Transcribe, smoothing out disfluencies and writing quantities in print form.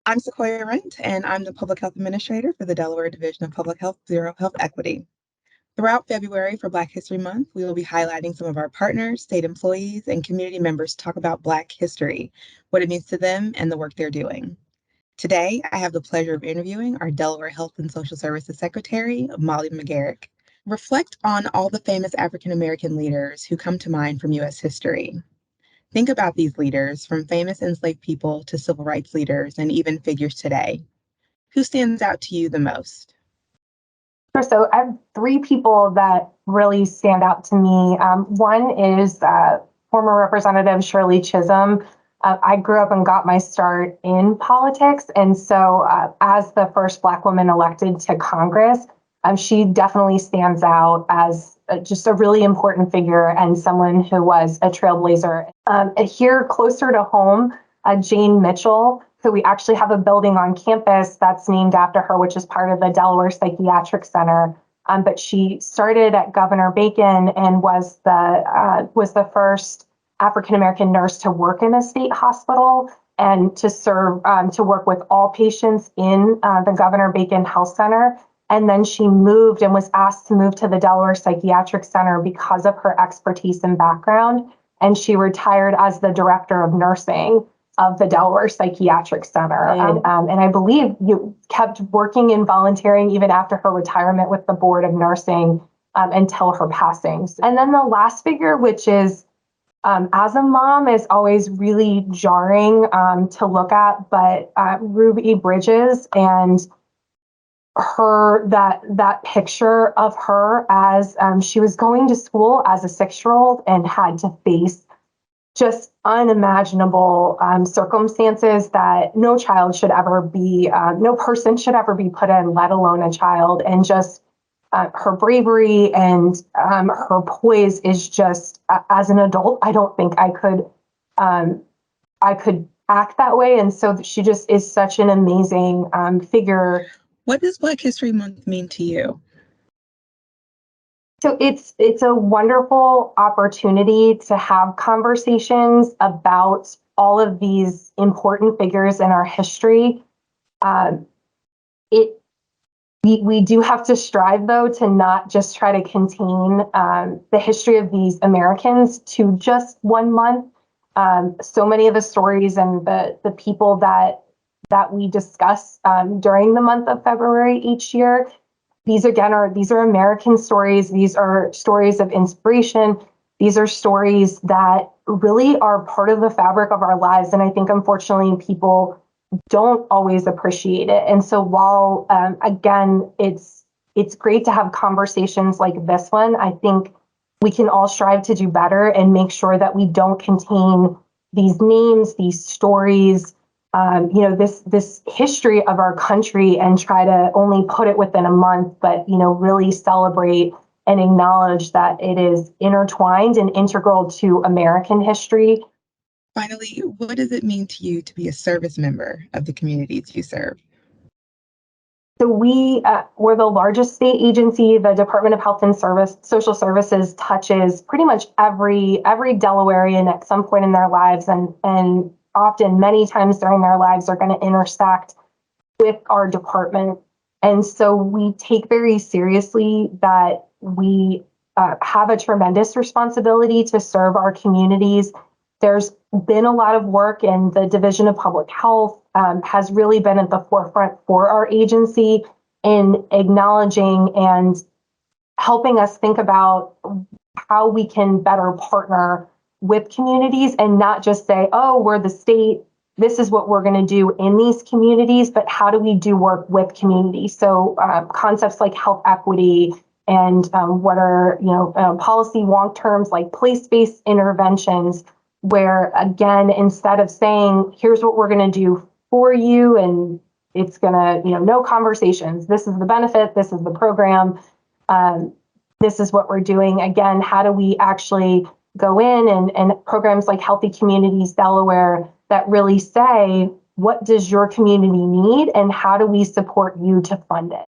I'm Sequoia Wright, and I'm the Public Health Administrator for the Delaware Division of Public Health Bureau of Health Equity. Throughout February for Black History Month, we will be highlighting some of our partners, state employees, and community members to talk about Black history, what it means to them, and the work they're doing. Today, I have the pleasure of interviewing our Delaware Health and Social Services Secretary, Molly Magarik. Reflect on all the famous African American leaders who come to mind from U.S. history. Think about these leaders, from famous enslaved people to civil rights leaders and even figures today. Who stands out to you the most? Sure. So I have three people that really stand out to me. One is former Representative Shirley Chisholm. I grew up and got my start in politics. And so as the first Black woman elected to Congress, she definitely stands out as just a really important figure and someone who was a trailblazer. Here closer to home, Jane Mitchell, who we actually have a building on campus that's named after her, which is part of the Delaware Psychiatric Center. But she started at Governor Bacon and was the first African American nurse to work in a state hospital and to serve to work with all patients in the Governor Bacon Health Center. And then she moved and was asked to move to the Delaware Psychiatric Center because of her expertise and background. And she retired as the director of nursing of the Delaware Psychiatric Center. And I believe you kept working and volunteering even after her retirement with the Board of Nursing until her passing. And then the last figure, which is as a mom, is always really jarring to look at, but Ruby Bridges and her that picture of her as she was going to school as a 6-year-old and had to face just unimaginable circumstances that no child should ever be, no person should ever be put in, let alone a child. And just her bravery and her poise is just, as an adult, I don't think I could act that way. And so she just is such an amazing figure. What does Black History Month mean to you? So it's a wonderful opportunity to have conversations about all of these important figures in our history. We do have to strive, though, to not just try to contain the history of these Americans to just 1 month. So many of the stories and the people that we discuss during the month of February each year, these are American stories. These are stories of inspiration. These are stories that really are part of the fabric of our lives. And I think, unfortunately, people don't always appreciate it. And so while, again, it's great to have conversations like this one, I think we can all strive to do better and make sure that we don't contain these names, these stories, this history of our country and try to only put it within a month, but, really celebrate and acknowledge that it is intertwined and integral to American history. Finally, what does it mean to you to be a service member of the communities you serve? So we're the largest state agency. The Department of Health and Social Services touches pretty much every Delawarean at some point in their lives, and often many times during their lives are going to intersect with our department. And so we take very seriously that we have a tremendous responsibility to serve our communities. There's been a lot of work, and the Division of Public Health has really been at the forefront for our agency in acknowledging and helping us think about how we can better partner with communities and not just say, oh, we're the state, this is what we're going to do in these communities, but how do we do work with communities? So concepts like health equity and what are policy wonk terms like place-based interventions, where, again, instead of saying, here's what we're going to do for you, and it's going to, no conversations, this is the benefit, this is the program, this is what we're doing. Again, how do we actually go in and programs like Healthy Communities Delaware that really say, what does your community need and how do we support you to fund it?